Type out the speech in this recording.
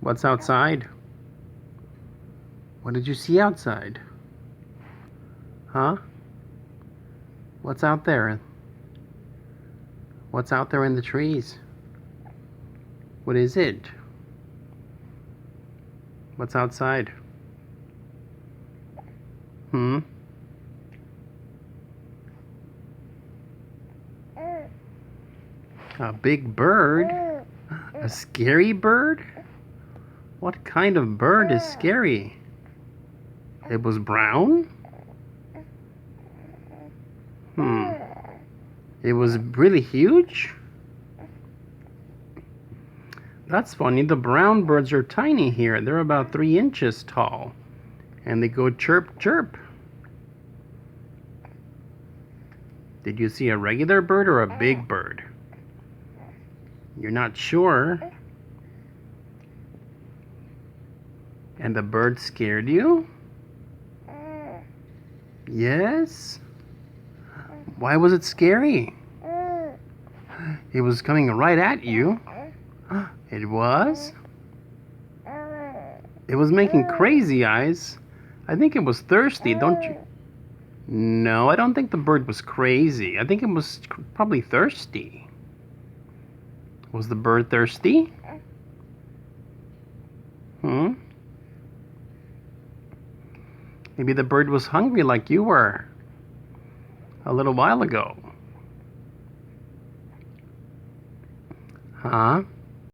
What's outside? What did you see outside? Huh? What's out there? What's out there in the trees? What is it? What's outside? Hmm? A big bird? A scary bird? What kind of bird is scary? It was brown? It was really huge? That's funny. The brown birds are tiny here. They're about 3 inches tall. And they go chirp, chirp. Did you see a regular bird or a big bird? You're not sure. And the bird scared you? Yes? Why was it scary? It was coming right at you. It was? It was making crazy eyes. I think it was thirsty, don't you? No, I don't think the bird was crazy. I think it was probably thirsty. Was the bird thirsty? Maybe the bird was hungry like you were a little while ago. Huh?